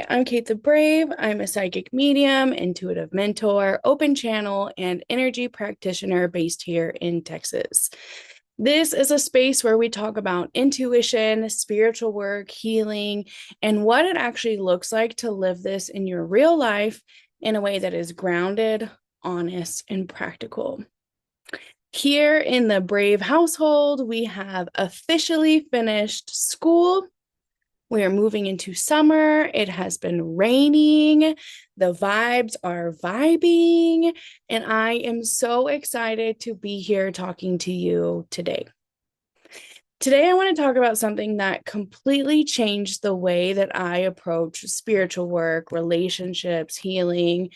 I'm Kate the Brave. I'm a psychic medium, intuitive mentor, open channel, and energy practitioner based here in Texas. This is a space where we talk about intuition, spiritual work, healing, and what it actually looks like to live this in your real life in a way that is grounded, honest, and practical. Here in the Brave household, we have officially finished school. We are moving into summer. It has been raining. The vibes are vibing. And I am so excited to be here talking to you today. Today, I want to talk about something that completely changed the way that I approach spiritual work, relationships, healing,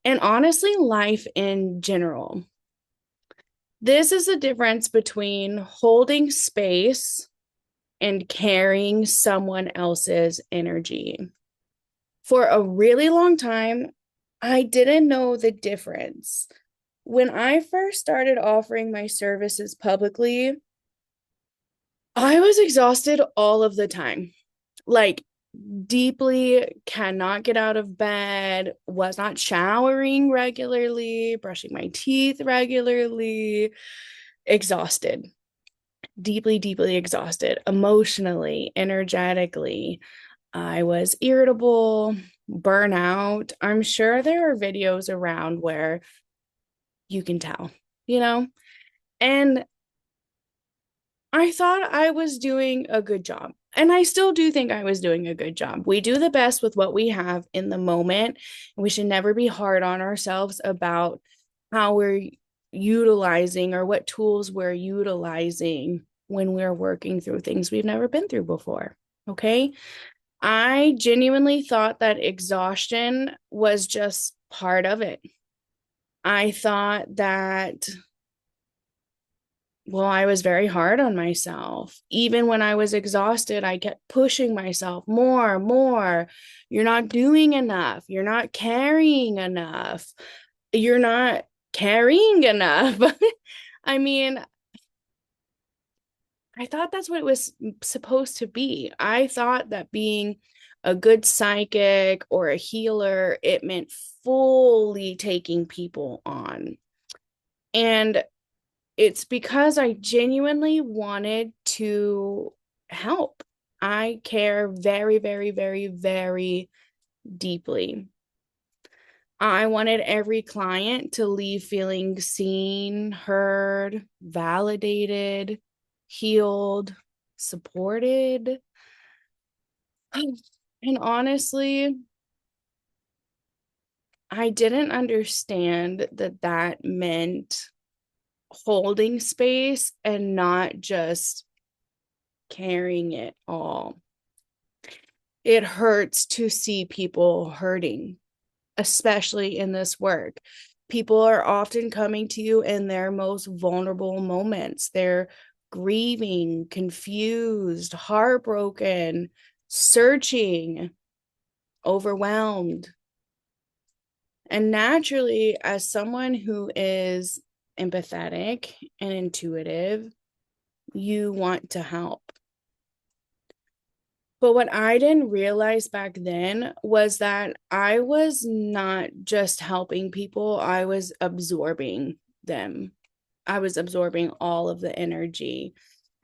and honestly, life in general. This is the difference between holding space and carrying someone else's energy. For a really long time, I didn't know the difference. When I first started offering my services publicly, I was exhausted all of the time. Like, deeply cannot get out of bed, was not showering regularly, brushing my teeth regularly, exhausted, deeply exhausted, emotionally, energetically. I was irritable, burnout. I'm sure there are videos around where you can tell, you know? And I thought I was doing a good job. And I still do think I was doing a good job. We do the best with what we have in the moment. We should never be hard on ourselves about how we're utilizing or what tools we're utilizing when we're working through things we've never been through before. Okay. I genuinely thought that exhaustion was just part of it. I thought that, well, I was very hard on myself. Even when I was exhausted, I kept pushing myself more, more. You're not doing enough. You're not carrying enough. You're not carrying enough. I mean, I thought that's what it was supposed to be. I thought that being a good psychic or a healer, it meant fully taking people on. And it's because I genuinely wanted to help. I care very deeply. I wanted every client to leave feeling seen, heard, validated, healed, supported. And honestly, I didn't understand that that meant holding space and not just carrying it all. It hurts to see people hurting, especially in this work. People are often coming to you in their most vulnerable moments. They're grieving, confused, heartbroken, searching, overwhelmed. And naturally, as someone who is empathetic and intuitive, you want to help. But what I didn't realize back then was that I was not just helping people, I was absorbing them. I was absorbing all of the energy.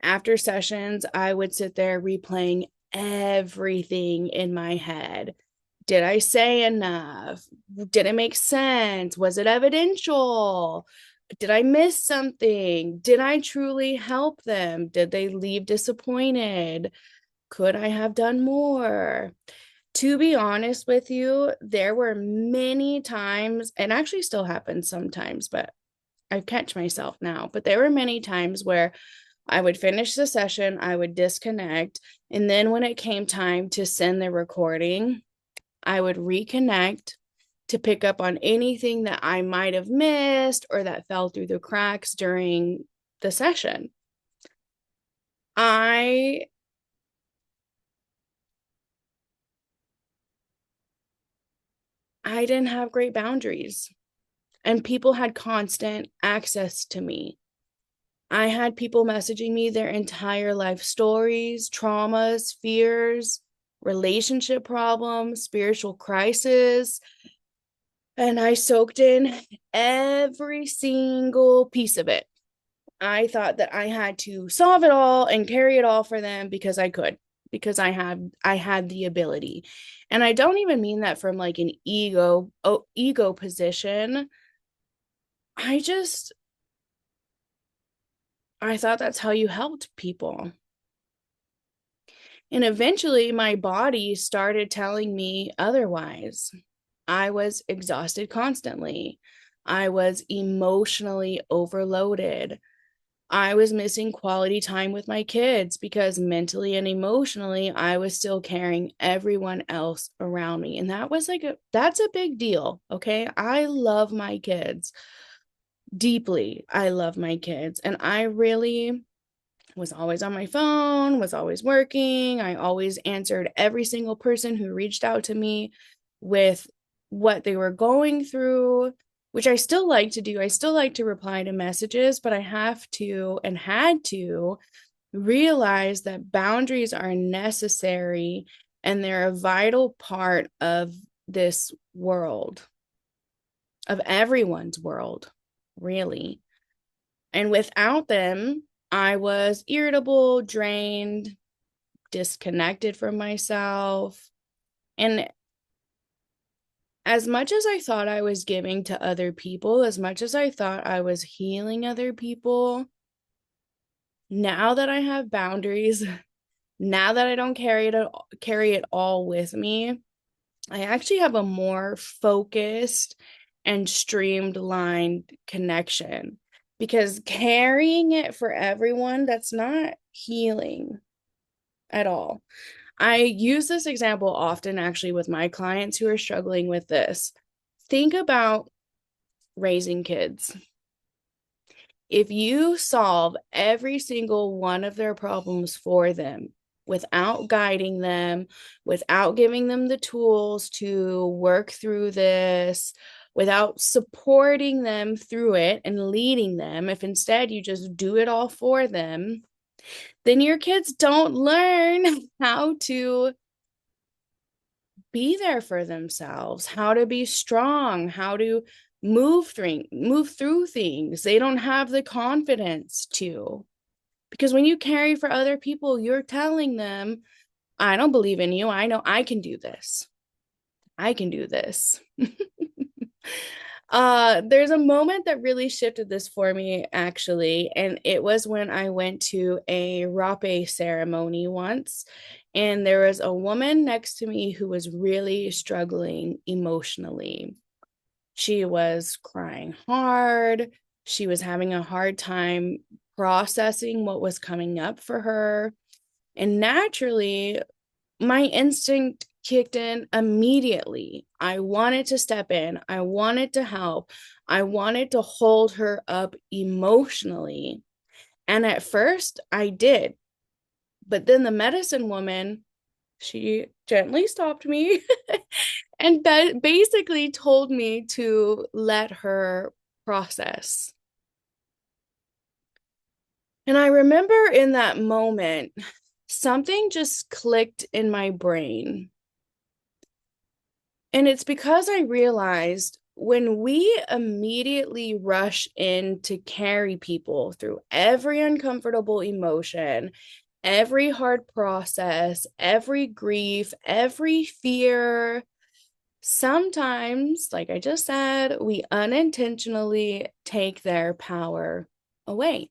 After sessions, I would sit there replaying everything in my head. Did I say enough? Did it make sense? Was it evidential? Did I miss something? Did I truly help them? Did they leave disappointed? Could I have done more? To be honest with you, there were many times, and actually still happens sometimes, but I catch myself now. But there were many times where I would finish the session, I would disconnect, and then when it came time to send the recording, I would reconnect to pick up on anything that I might have missed or that fell through the cracks during the session. I didn't have great boundaries, and people had constant access to me. I had people messaging me their entire life stories, traumas, fears, relationship problems, spiritual crisis, and I soaked in every single piece of it. I thought that I had to solve it all and carry it all for them because I could, because I had the ability. And I don't even mean that from like an ego position. I just I thought that's how you helped people. And eventually my body started telling me otherwise. I was exhausted constantly. I was emotionally overloaded. I was missing quality time with my kids because mentally and emotionally, I was still carrying everyone else around me. And that's a big deal. Okay. I love my kids deeply. I love my kids. And I really was always on my phone, was always working. I always answered every single person who reached out to me with what they were going through, which I still like to do. I still like to reply to messages, but I have to and had to realize that boundaries are necessary and they're a vital part of this world, of everyone's world, really. And without them, I was irritable, drained, disconnected from myself. And as much as I thought I was giving to other people, as much as I thought I was healing other people, now that I have boundaries, now that I don't carry it all with me, I actually have a more focused and streamlined connection, because carrying it for everyone, that's not healing at all. I use this example often actually with my clients who are struggling with this. Think about raising kids. If you solve every single one of their problems for them without guiding them, without giving them the tools to work through this, without supporting them through it and leading them, if instead you just do it all for them, then your kids don't learn how to be there for themselves, how to be strong, how to move through things. They don't have the confidence to. Because when you carry for other people, you're telling them, I don't believe in you. I know I can do this. I can do this. There's a moment that really shifted this for me, actually, and it was when I went to a rape ceremony once, and there was a woman next to me who was really struggling emotionally. She was crying hard. She was having a hard time processing what was coming up for her. And naturally, my instinct kicked in immediately. I wanted to step in. I wanted to help. I wanted to hold her up emotionally. And at first, I did. But then the medicine woman, she gently stopped me and basically told me to let her process. And I remember in that moment, something just clicked in my brain. And it's because I realized when we immediately rush in to carry people through every uncomfortable emotion, every hard process, every grief, every fear, sometimes, like I just said, we unintentionally take their power away.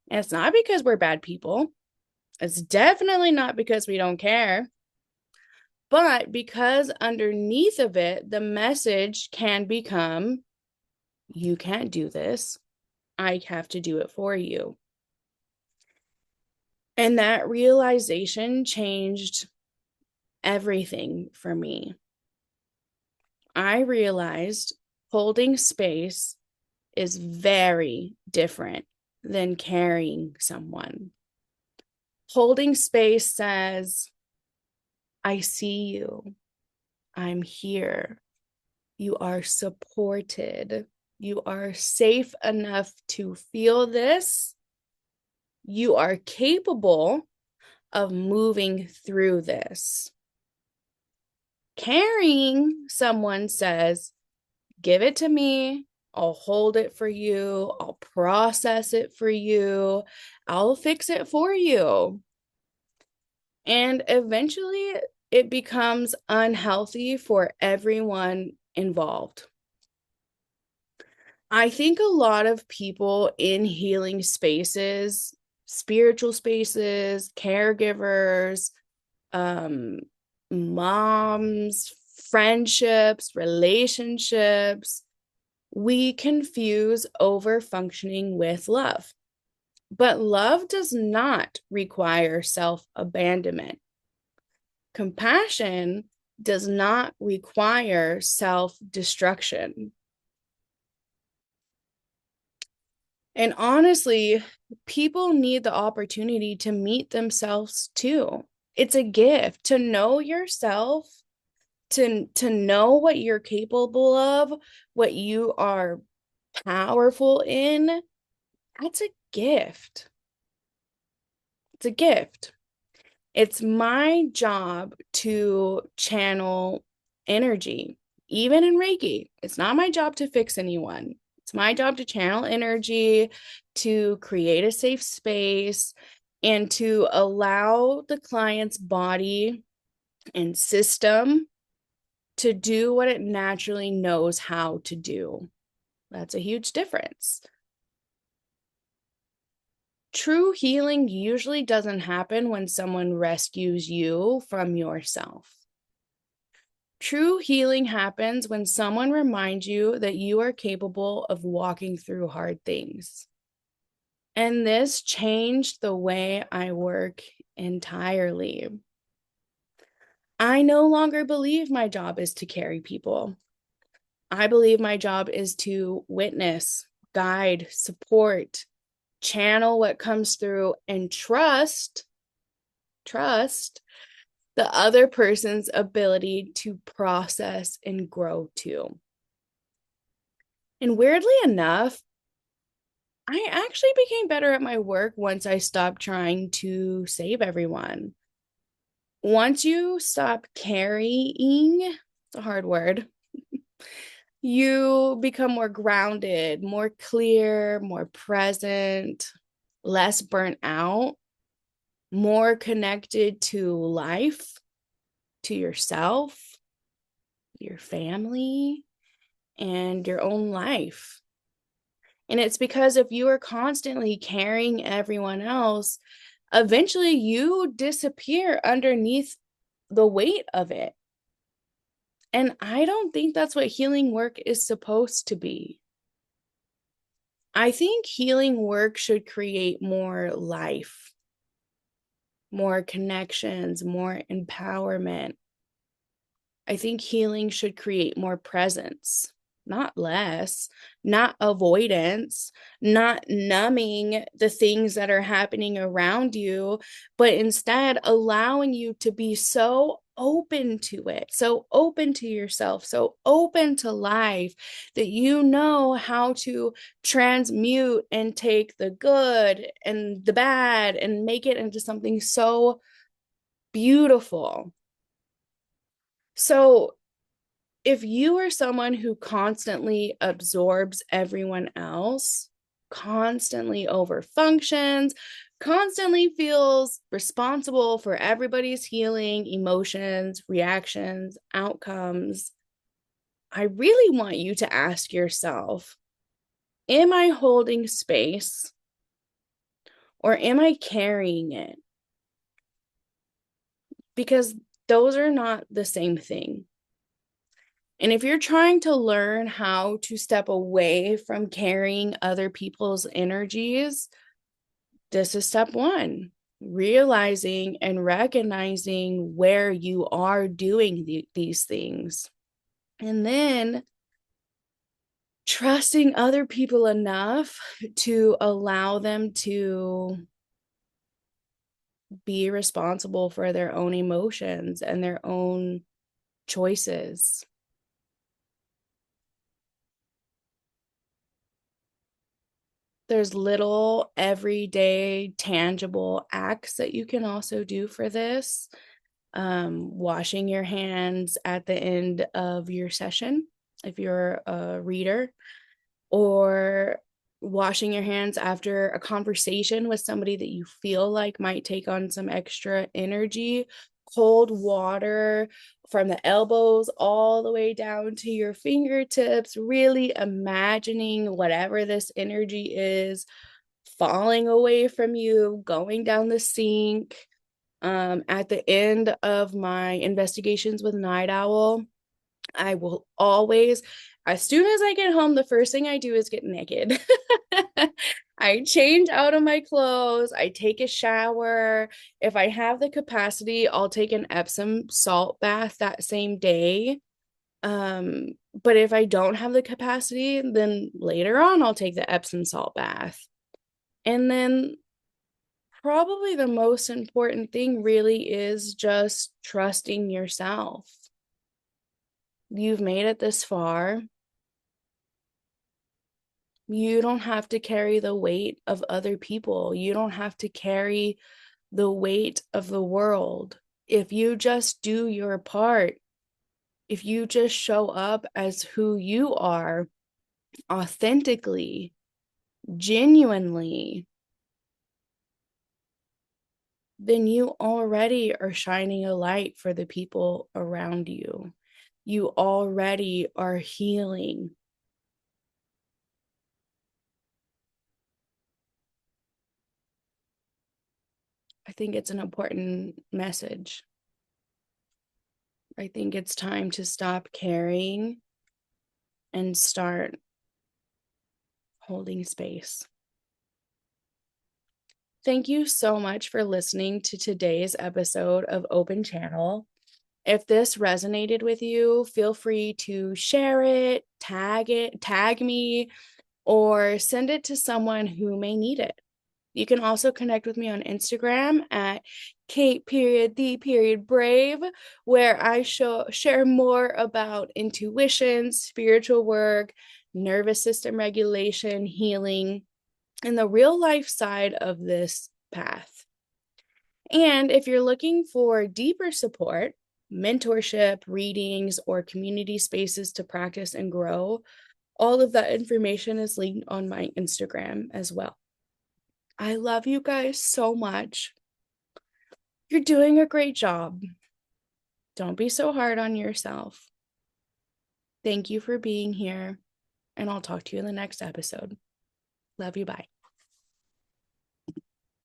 And it's not because we're bad people. It's definitely not because we don't care. But because underneath of it, the message can become, you can't do this. I have to do it for you. And that realization changed everything for me. I realized holding space is very different than carrying someone. Holding space says, I see you. I'm here. You are supported. You are safe enough to feel this. You are capable of moving through this. Caring, someone says, give it to me. I'll hold it for you. I'll process it for you. I'll fix it for you. And eventually it becomes unhealthy for everyone involved. I think a lot of people in healing spaces, spiritual spaces, caregivers, moms, friendships, relationships, we confuse over functioning with love. But love does not require self-abandonment. Compassion does not require self-destruction. And honestly, people need the opportunity to meet themselves too. It's a gift to know yourself, to know what you're capable of, what you are powerful in. That's a gift. It's a gift. It's my job to channel energy, even in Reiki. It's not my job to fix anyone. It's my job to channel energy, to create a safe space, and to allow the client's body and system to do what it naturally knows how to do. That's a huge difference. True healing usually doesn't happen when someone rescues you from yourself. True healing happens when someone reminds you that you are capable of walking through hard things. And this changed the way I work entirely. I no longer believe my job is to carry people. I believe my job is to witness, guide, support, channel what comes through, and trust the other person's ability to process and grow too. And weirdly enough, I actually became better at my work once I stopped trying to save everyone. Once you stop carrying, it's a hard word, you become more grounded, more clear, more present, less burnt out, more connected to life, to yourself, your family, and your own life. And it's because if you are constantly carrying everyone else, eventually you disappear underneath the weight of it. And I don't think that's what healing work is supposed to be. I think healing work should create more life, more connections, more empowerment. I think healing should create more presence, not less, not avoidance, not numbing the things that are happening around you, but instead allowing you to be so open to it, so open to yourself, so open to life that you know how to transmute and take the good and the bad and make it into something so beautiful. So if you are someone who constantly absorbs everyone else, constantly overfunctions, constantly feels responsible for everybody's healing, emotions, reactions, outcomes, I really want you to ask yourself, am I holding space or am I carrying it? Because those are not the same thing. And if you're trying to learn how to step away from carrying other people's energies, this is step one, realizing and recognizing where you are doing these things. And then trusting other people enough to allow them to be responsible for their own emotions and their own choices. There's little everyday tangible acts that you can also do for this. Washing your hands at the end of your session, if you're a reader, or washing your hands after a conversation with somebody that you feel like might take on some extra energy. Cold water from the elbows all the way down to your fingertips, really imagining whatever this energy is falling away from you, going down the sink. At the end of my investigations with Night Owl, I will always, as soon as I get home, the first thing I do is get naked. I change out of my clothes. I take a shower. If I have the capacity, I'll take an Epsom salt bath that same day. But if I don't have the capacity, then later on, I'll take the Epsom salt bath. And then probably the most important thing really is just trusting yourself. You've made it this far. You don't have to carry the weight of other people. You don't have to carry the weight of the world. If you just do your part, if you just show up as who you are, authentically, genuinely, then you already are shining a light for the people around you. You already are healing. I think it's an important message. I think it's time to stop carrying and start holding space. Thank you so much for listening to today's episode of Open Channel. If this resonated with you, feel free to share it, tag me, or send it to someone who may need it. You can also connect with me on Instagram at Kate.the.brave, where I share more about intuition, spiritual work, nervous system regulation, healing, and the real life side of this path. And if you're looking for deeper support, mentorship, readings, or community spaces to practice and grow, all of that information is linked on my Instagram as well. I love you guys so much. You're doing a great job. Don't be so hard on yourself. Thank you for being here, and I'll talk to you in the next episode. Love you. Bye.